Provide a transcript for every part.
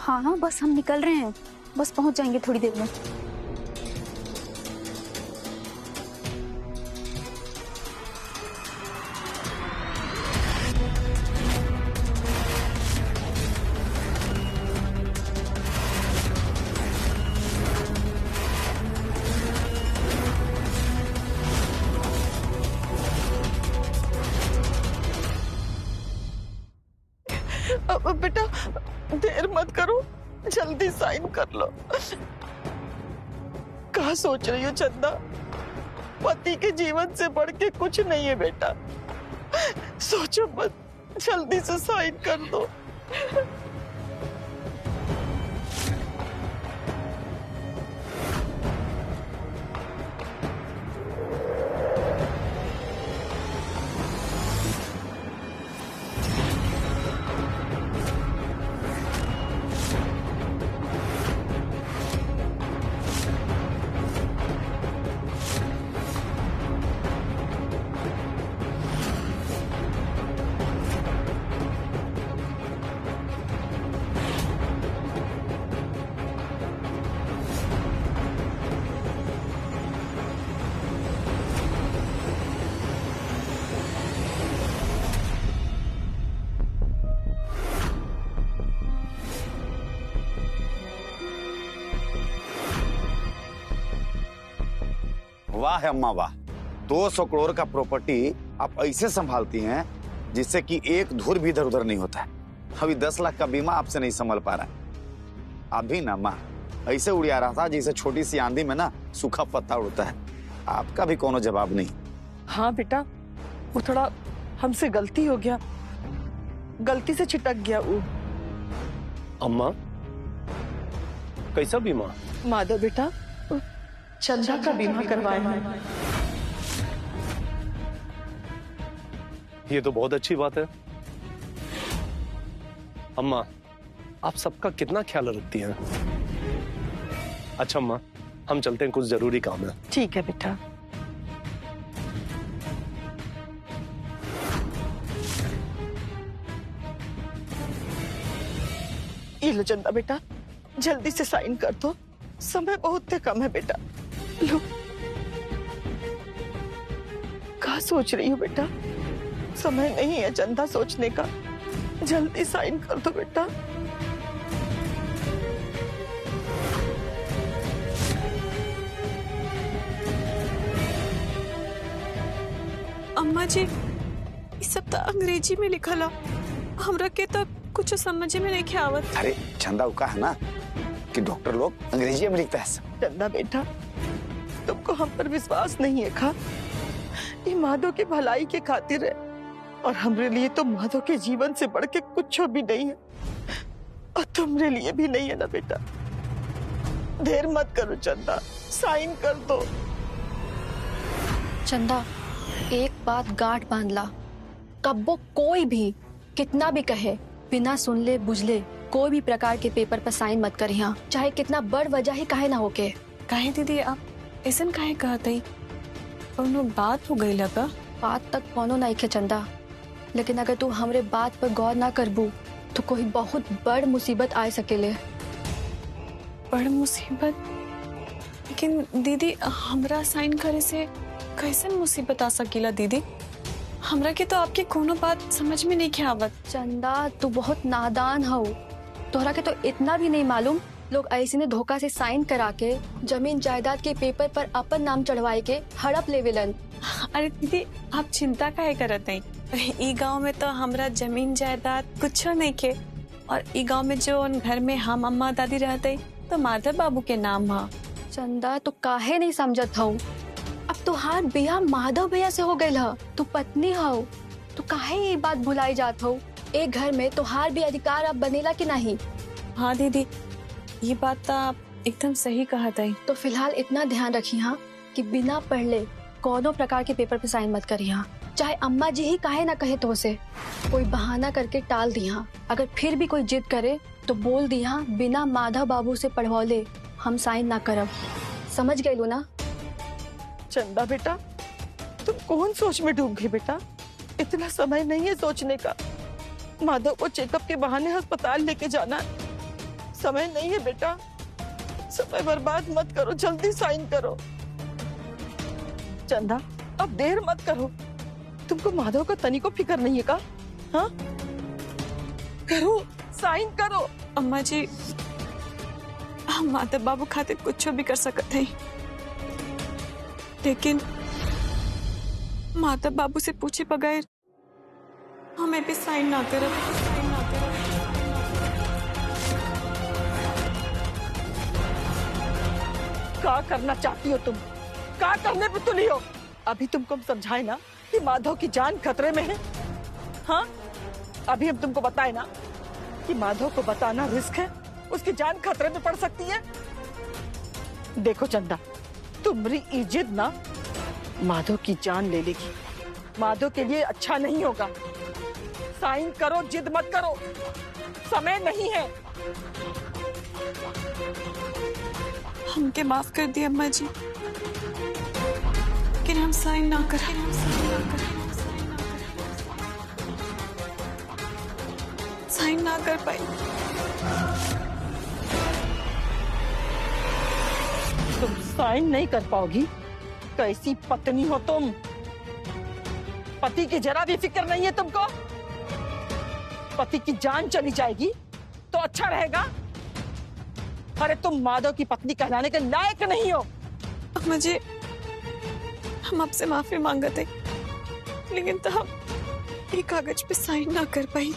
हाँ हाँ बस हम निकल रहे हैं, बस पहुंच जाएंगे थोड़ी देर में। अब बेटा देर मत करो, जल्दी साइन कर लो। क्या सोच रही हो चंदा? पति के जीवन से बढ़ के कुछ नहीं है बेटा, सोचो मत, जल्दी से साइन कर दो। वाह है अम्मा वाह, 200 करोड़ का प्रॉपर्टी आप ऐसे संभालती हैं जिससे कि एक धूर भी इधर उधर नहीं होता है। अभी 10 लाख का बीमा आपसे नहीं संभल पा रहा है। अभी ना माँ ऐसे उड़िया रहा था जैसे छोटी सी आंधी में ना सूखा पत्ता उड़ता है। आपका भी कोनो जवाब नहीं। हाँ बेटा, वो थोड़ा हमसे गलती हो गया, गलती से छिटक गया वो। अम्मा कैसा बीमा? माधव बेटा, चंदा का बीमा करवाए हैं। ये तो बहुत अच्छी बात है। अम्मा आप सबका कितना ख्याल रखती हैं। अच्छा अम्मा हम चलते हैं, कुछ जरूरी काम है। ठीक है बेटा। ये लो चंदा बेटा, जल्दी से साइन कर दो, समय बहुत कम है बेटा। लो। क्या सोच रही हो बेटा? समय नहीं है चंदा सोचने का, जल्दी साइन कर दो बेटा। अम्मा जी ये सब तो अंग्रेजी में लिखल है, हमरा के तो कुछ समझ में नहीं आवत। अरे चंदा का है ना कि डॉक्टर लोग अंग्रेजी में लिखता है सब। चंदा बेटा तुमको हम पर विश्वास नहीं है खा? ये माधव की भलाई के खातिर है, और हमरे लिए तो माधव के जीवन से बढ़ के कुछ भी नहीं है, और तुमरे लिए भी नहीं है ना बेटा। देर मत करो चंदा, साइन कर दो। चंदा एक बात गांठ बांध ला, कब्बो कोई भी कितना भी कहे बिना सुन ले बुझ ले कोई भी प्रकार के पेपर पर साइन मत कर, यहाँ चाहे कितना बड़ वजह ही काहे ना होके। काहे दीदी आप ऐसा काहे कहते? कोनो बात हो गई लगा? बात तक कोनो नहीं खे चंदा, लेकिन अगर तू हमरे बात पर गौर ना करबू तो कोई बहुत बड़ मुसीबत आ सकेले। बड़ मुसीबत? लेकिन दीदी हमरा साइन करे से कैसे मुसीबत आ सकेला दीदी? हमरा के तो आपके कोनो बात समझ में नहीं आवत। चंदा तू बहुत नादान हो, तोहरा के तो इतना भी नहीं मालूम लोग ऐसे ने धोखा से साइन करा के जमीन जायदाद के पेपर पर अपन नाम चढ़वाए के हड़प लेवेलन। अरे दीदी आप चिंता काहे करत नहीं? ई गांव में तो हमरा जमीन जायदाद कुछ नहीं के, और ई गांव में जो घर में हम अम्मा दादी रहते तो माधव बाबू के नाम है। चंदा तू काहे नहीं समझत हो? अब तुहार बिया माधव भैया से हो गई है, तू पत्नी हो, तू काहे ये बात भुलाई जात हो? एक घर में तुहार भी अधिकार अब बनेला कि नहीं? हाँ दीदी ये बात तो आप एकदम सही कहा था। तो फिलहाल इतना ध्यान रखी हाँ कि बिना पढ़ले कोनो प्रकार के पेपर पे साइन मत करी हाँ, चाहे अम्मा जी ही काहे ना कहे तो उसे कोई बहाना करके टाल दी हाँ। अगर फिर भी कोई जिद करे तो बोल दी हाँ बिना माधव बाबू से पढ़वौले हम साइन ना करब। समझ गए लो ना? चंदा बेटा तुम कौन सोच में डूब गई बेटा? इतना समय नहीं है सोचने का। माधव को चेकअप के बहाने अस्पताल लेके जाना है, समय नहीं है बेटा, समय बर्बाद मत करो, जल्दी साइन करो। चंदा अब देर मत करो, तुमको माधव का तनिको फिक्र नहीं है का? हाँ करो, साइन करो। अम्मा जी, हम माधव बाबू खातिर कुछ भी कर सकते हैं, लेकिन माधव बाबू से पूछे बगैर हमें भी साइन ना करो। क्या करना चाहती हो तुम? क्या करने पे तुली हो? अभी तुमको हम समझाए ना कि माधव की जान खतरे में है। हाँ अभी हम तुमको बताए ना कि माधव को बताना रिस्क है, उसकी जान खतरे में पड़ सकती है। देखो चंदा, तुम्हारी इज्जत ना माधव की जान ले लेगी, माधव के लिए अच्छा नहीं होगा। साइन करो, जिद मत करो, समय नहीं है। हमके माफ कर दिए अम्मा जी, लेकिन हम साइन ना करें। साइन ना कर पाए। तुम साइन नहीं कर पाओगी? कैसी पत्नी हो तुम? पति की जरा भी फिक्र नहीं है तुमको? पति की जान चली जाएगी तो अच्छा रहेगा? अरे तुम माधव की पत्नी कहलाने के लायक नहीं हो। अम्मा जी, हम आपसे माफी मांगते, लेकिन तो हम एक कागज पे साइन ना कर पाई।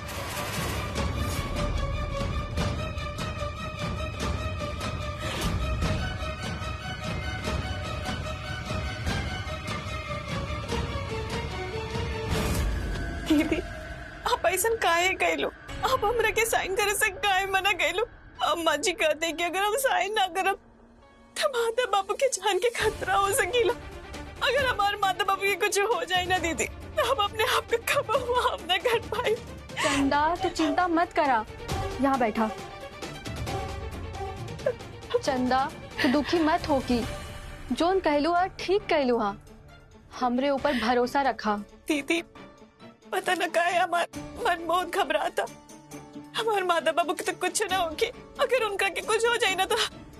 दीदी, आप ऐसा काहे कहलो? आप हमरा के साइन करे से काहे मना कहलो? अम्मा जी कहते कि अगर हम साइन ना करब तो माधव बाबू के जान के खतरा हो सकीला। अगर हमारे माता बाबू की कुछ हो जाए ना दीदी, तो हम अपने आप को कब माफ न कर पाए। चंदा तो चिंता मत करा, यहाँ बैठा। चंदा तो दुखी मत होगी, जोन कहलू हा ठीक कहलू हा, हमरे ऊपर भरोसा रखा। दीदी, पता न का है, हमारा मन बहुत घबराता। हमारे माता बाबू के तो कुछ ना होके, अगर उनका के कुछ हो जाए ना तो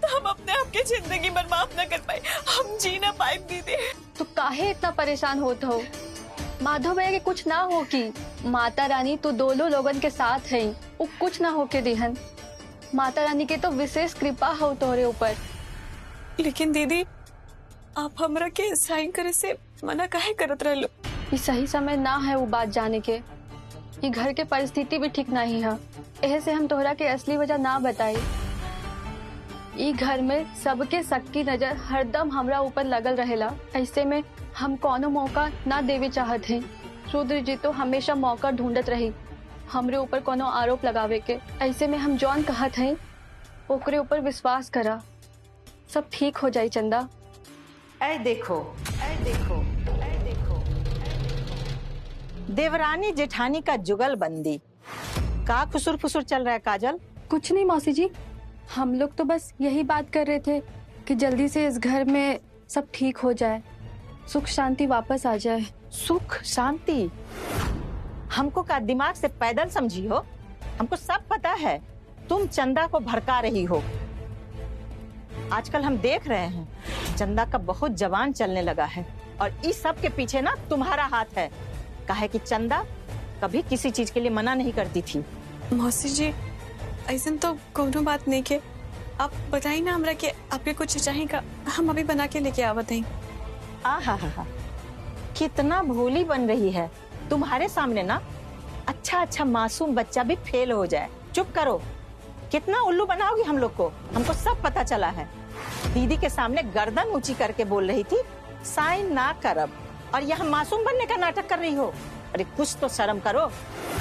हम अपने आप की जिंदगी पर माफ न कर पाए, हम जी ना पाए दीदी। तो काहे इतना परेशान होत हो? माधव भैया के कुछ ना हो की, माता रानी तो दोनों लोगन के साथ है, वो कुछ ना हो के दिहन। माता रानी के तो विशेष कृपा हो तोहरे ऊपर। लेकिन दीदी, आप हमरा के साइन करे से मना काहे करत रहलो? ये सही समय ना है वो बात जाने के, ये घर के परिस्थिति भी ठीक नहीं है, एहे से हम तोहरा के असली वजह ना बताई। ई घर में सबके शक की नजर हरदम हमरा ऊपर लगल रहेला, ऐसे में हम कोनो मौका ना देवे चाहत हैं। रुद्र जी तो हमेशा मौका ढूंढत रही हमरे ऊपर कोनो आरोप लगावे के, ऐसे में हम जौन कहत हैं ओकरे ऊपर विश्वास करा, सब ठीक हो जाई। चंदा ऐ देखो, देवरानी जेठानी का जुगलबंदी का खुसुर फुसुर चल रहा है काजल? कुछ नहीं मौसी जी, हम लोग तो बस यही बात कर रहे थे कि जल्दी से इस घर में सब ठीक हो जाए, सुख शांति वापस आ जाए। सुख शांति? हमको का दिमाग से पैदल समझी हो? हमको सब पता है तुम चंदा को भड़का रही हो। आजकल हम देख रहे हैं चंदा का बहुत जवान चलने लगा है, और इस सब के पीछे ना तुम्हारा हाथ है। काहे कि चंदा कभी किसी चीज के लिए मना नहीं करती थी। मौसी जी, ऐसा तो कोनो बात नहीं के, आप बताइए ना हमरा के आपके कुछ चाहिएगा, हम अभी बना के लेके आवत हैं। आहा, कितना भोली बन रही है। तुम्हारे सामने ना अच्छा मासूम बच्चा भी फेल हो जाए। चुप करो, कितना उल्लू बनाओगी हम लोग को, हमको सब पता चला है। दीदी के सामने गर्दन ऊंची करके बोल रही थी साइन ना करब, और यहाँ मासूम बनने का नाटक कर रही हो। अरे कुछ तो शर्म करो,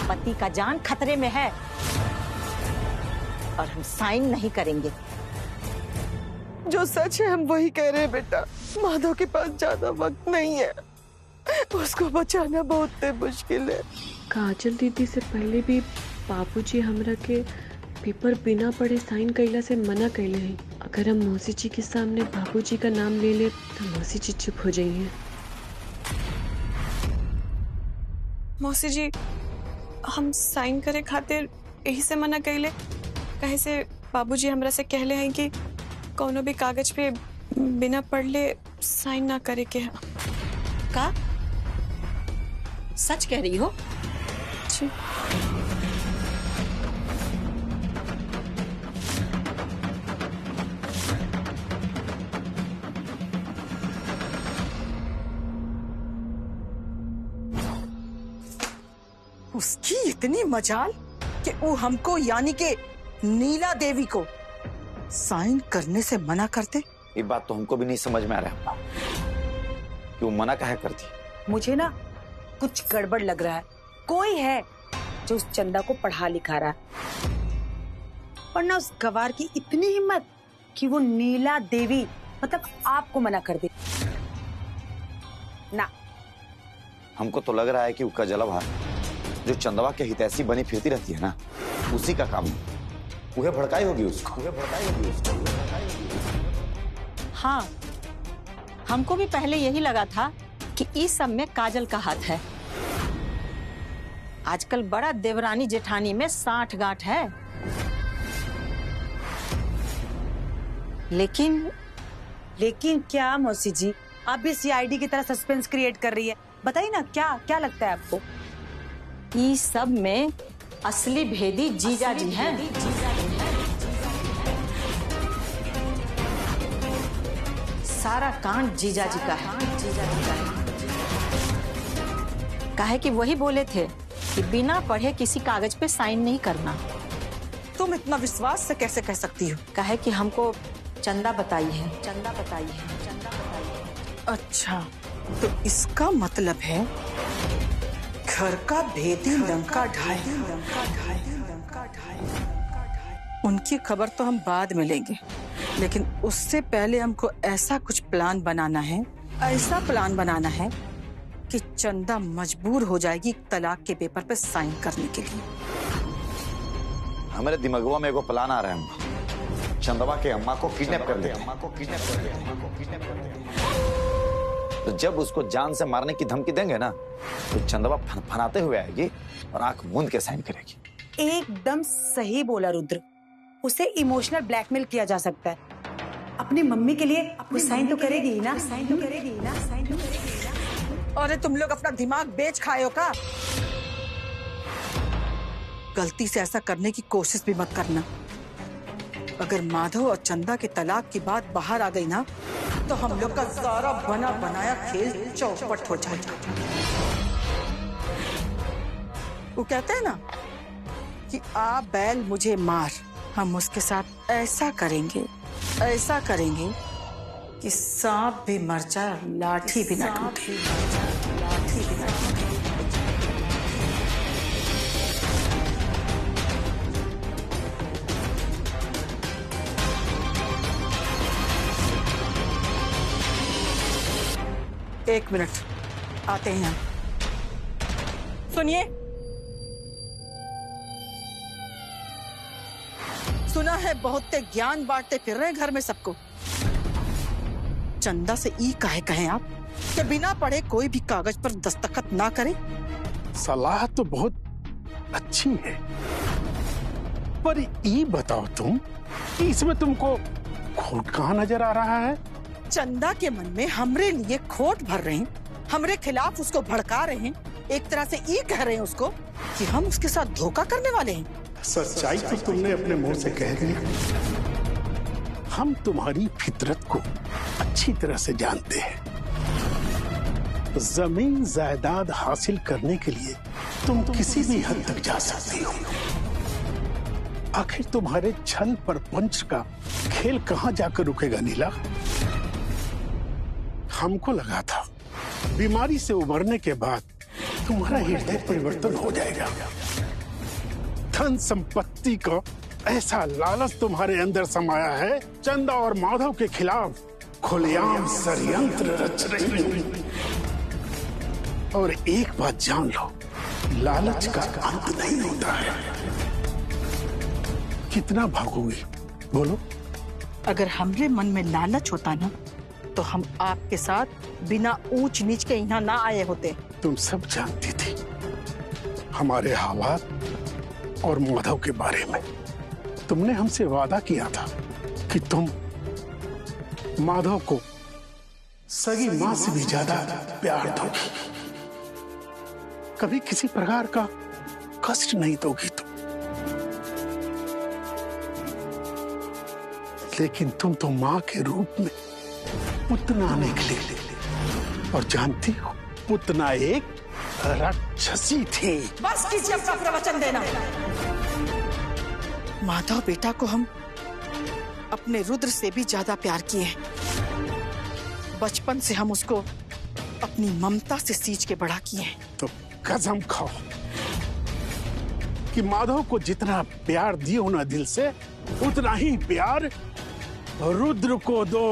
पति का जान खतरे में है और हम साइन नहीं करेंगे। जो सच है हम वही कह रहे हैं बेटा। माधव के पास ज्यादा वक्त नहीं है, उसको बचाना बहुत मुश्किल है। काजल दीदी से पहले भी बाबूजी हमरा के पेपर बिना पढ़े साइन कैला से मना कैले हैं। अगर हम मौसी जी के सामने बाबूजी का नाम ले ले तो मौसी जी चुप हो जाइए। मौसी जी, हम साइन करे खातिर यही से मना कैले, कहे से बाबूजी हमरा से कहले हैं कि कोनो भी कागज पे बिना पढ़ले साइन ना करे के है। का सच कह रही हो? जी। उसकी इतनी मजाल कि वो हमको यानी के नीला देवी को साइन करने से मना करते। ये बात तो हमको भी नहीं समझ में आ रहा है अम्मा कि वो मना काहे करती। मुझे ना कुछ गड़बड़ लग रहा है। कोई है जो उस चंदा को पढ़ा लिखा रहा है, और ना उस गवार की इतनी हिम्मत कि वो नीला देवी मतलब आपको मना कर दे ना। हमको तो लग रहा है कि वो कजलवा जो चंदवा के हितैषी बनी फिरती रहती है ना, उसी का काम है। उहे भड़काई होगी उसको। हाँ, हमको भी पहले यही लगा था कि इस सब में काजल का हाथ है। आजकल बड़ा देवरानी जेठानी में साठ गांठ है। लेकिन क्या मौसी जी, आप भी सीआईडी की तरह सस्पेंस क्रिएट कर रही है। बताइए ना, क्या क्या लगता है आपको? इस सब में असली भेदी जीजा जी हैं। सारा कांड जीजा जी का है। काहे कि वही बोले थे कि बिना पढ़े किसी कागज पे साइन नहीं करना। तुम इतना विश्वास से कैसे कह सकती हो? काहे कि हमको चंदा बताई है। अच्छा, तो इसका मतलब है घर का भेदी लंका ढाई। उनकी खबर तो हम बाद में लेंगे, लेकिन उससे पहले हमको ऐसा कुछ प्लान बनाना है, ऐसा प्लान बनाना है कि चंदा मजबूर हो जाएगी तलाक के पेपर पे साइन करने के लिए। हमारे दिमागवा में एगो प्लान आ रहा है अम्मा। चंदवा के अम्मा को किडनैप कर लेते। तो जब उसको जान से मारने की धमकी देंगे ना, तो चंदवा फनाते हुए आएगी और आंख मूंद के साइन करेगी। एकदम सही बोला रुद्र। उसे इमोशनल ब्लैकमेल किया जा सकता है। अपनी मम्मी के लिए वो साइन तो करेगी ही ना। अरे तुम लोग अपना दिमाग बेच खाए हो का? गलती से ऐसा करने की कोशिश भी मत करना। अगर माधव और चंदा के तलाक की बात बाहर आ गई ना, तो हम लोग का सारा बना बनाया खेल चौपट हो जाएगा। वो कहते हैं ना कि आ बैल मुझे मार, हम उसके साथ ऐसा करेंगे कि सांप भी मर जाए, लाठी भी ना टूटे। एक मिनट, आते हैं। सुनिए, सुना है बहुत ज्ञान बांटते फिर रहे हैं घर में सबको। चंदा से ई काहे कहें आप कि बिना पढ़े कोई भी कागज पर दस्तखत ना करे? सलाह तो बहुत अच्छी है, पर ये बताओ तुम कि इसमें तुमको खोट कहाँ नजर आ रहा है? चंदा के मन में हमरे लिए खोट भर रहे हैं, हमरे खिलाफ उसको भड़का रहे हैं, एक तरह से ये कह रहे हैं उसको कि हम उसके साथ धोखा करने वाले हैं। सच्चाई तो तुमने अपने मुंह से कह दी। हम तुम्हारी फितरत को अच्छी तरह से जानते हैं। जमीन जायदाद हासिल करने के लिए तुम किसी भी हद तक जा सकती हो। आखिर तुम्हारे छल पर पंच का खेल कहाँ जाकर रुकेगा नीला? हमको लगा था बीमारी से उबरने के बाद तुम्हारा हृदय परिवर्तन हो जाएगा। धन संपत्ति का ऐसा लालच तुम्हारे अंदर समाया है, चंदा और माधव के खिलाफ खुलेआम षड्यंत्र रच रही हो। और एक बात जान लो, लालच का अंत नहीं होता है। कितना भागोगे बोलो? अगर हमरे मन में लालच होता ना, तो हम आपके साथ बिना ऊंच नीच के यहाँ ना आए होते। तुम सब जानती थी हमारे हालात और माधव के बारे में। तुमने हमसे वादा किया था कि तुम माधव को सगी मां से भी ज्यादा प्यार दोगी, कभी किसी प्रकार का कष्ट नहीं दोगी तुम। लेकिन तुम तो मां के रूप में उतना निकली, और जानती हो उतना एक राक्षसी थी। बस कीजिए अपना प्रवचन देना। माधव बेटा को हम अपने रुद्र से भी ज्यादा प्यार किए हैं। बचपन से हम उसको अपनी ममता से सींच के बड़ा किए हैं। तो कसम खाओ कि माधव को जितना प्यार दियो ना दिल से, उतना ही प्यार रुद्र को दो,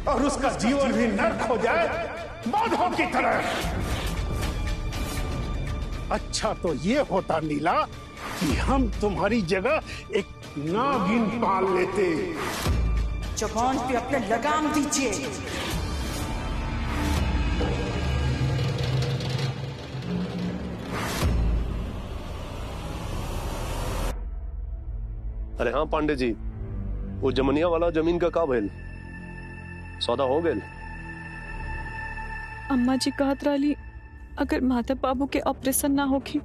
और उसका जीवन भी नर्क हो जाए माधव की तरह। अच्छा तो ये होता नीला कि हम तुम्हारी जगह एक नागिन पाल लेते। जुबान पे अपने लगाम दीजिए। अरे हाँ पांडे जी, वो जमनिया वाला जमीन का का भइल? सौदा हो गए? अम्मा जी कहत रही अगर माधव बाबू के ऑपरेशन ना होगी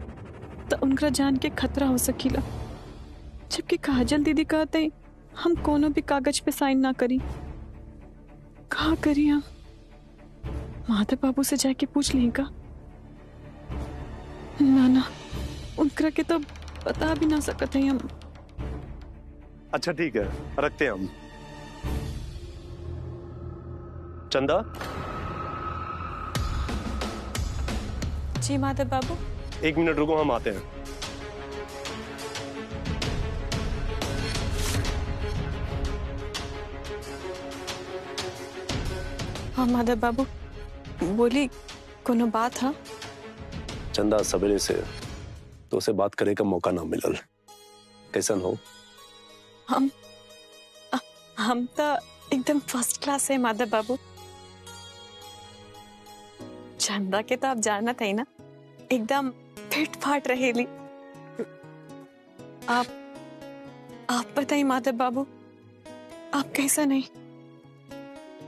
तो उनका जान के खतरा हो सकीला, जबकि काजल दीदी कहते हैं हम कोनो भी कागज पे साइन ना करी। कहा करी हम? माधव बाबू से जाके पूछ लेगा? ना उनका के तो बता भी ना सकते हैं हम। अच्छा ठीक है, रखते हैं हम। चंदा। जी माधव बाबू। 1 मिनट रुको, हम आते हैं। हाँ माधव बाबू बोली, कोनो बात है? चंदा सवेरे से तो उसे बात करे का मौका ना मिलल, कैसन हो? हम तो एकदम फर्स्ट क्लास है माधव बाबू। चंदा के तो आप जानना था ही ना, एकदम फिट फाट रहेली। आप बताइए माधव बाबू, आप कैसा? नहीं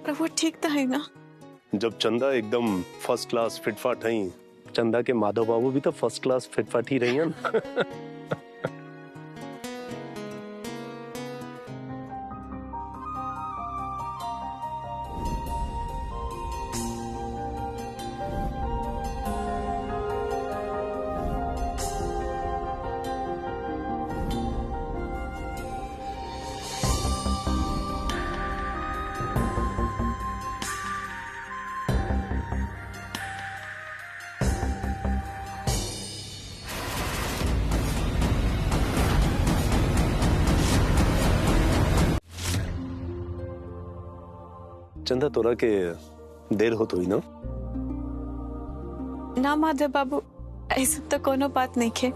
पर वो ठीक तो है ना? जब चंदा एकदम फर्स्ट क्लास फिटफाट है, चंदा के माधव बाबू भी तो फर्स्ट क्लास फिटफाट ही रही हैं। चंदा तोरा के देर होत हुई ना? ना माधव बाबू, ऐसा तो कोनो बात नहीं है,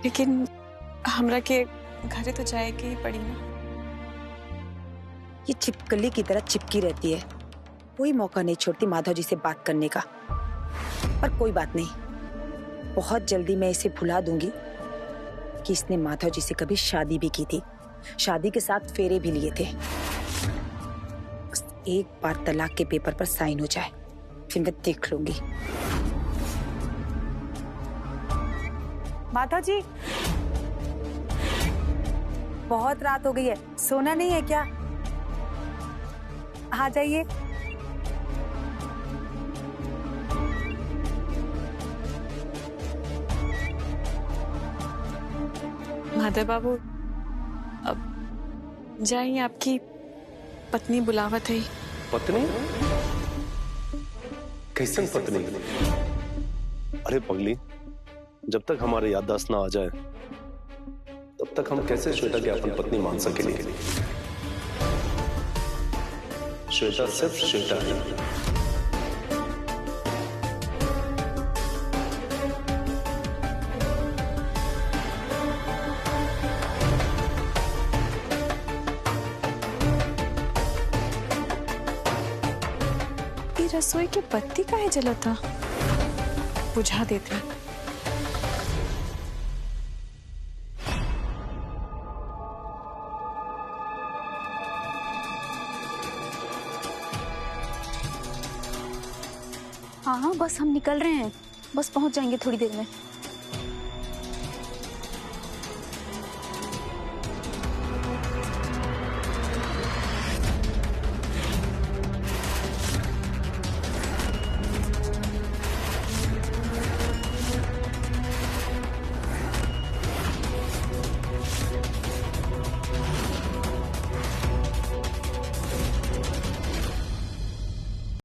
लेकिन हमरा के घरे तो जाए के ही पड़ी ना। ये छिपकली की तरह चिपकी रहती है, कोई मौका नहीं छोड़ती माधव जी से बात करने का। पर कोई बात नहीं, बहुत जल्दी मैं इसे भुला दूंगी कि इसने माधव जी से कभी शादी भी की थी, शादी के साथ फेरे भी लिए थे। बस एक बार तलाक के पेपर पर साइन हो जाए, फिर मैं देख लूंगी। माधव जी, बहुत रात हो गई है, सोना नहीं है क्या? आ जाइए। माधव बाबू, अब जाइए, आपकी पत्नी बुलावत है। पत्नी? कैसन पत्नी? अरे पगली, जब तक हमारे याददाश्त ना आ जाए तब तक हम कैसे श्वेता की अपनी पत्नी मान सकेंगे? श्वेता सिर्फ श्वेता है। ये रसोई की बत्ती काहे जला था? बुझा देते। हाँ हाँ बस हम निकल रहे हैं, बस पहुंच जाएंगे थोड़ी देर में।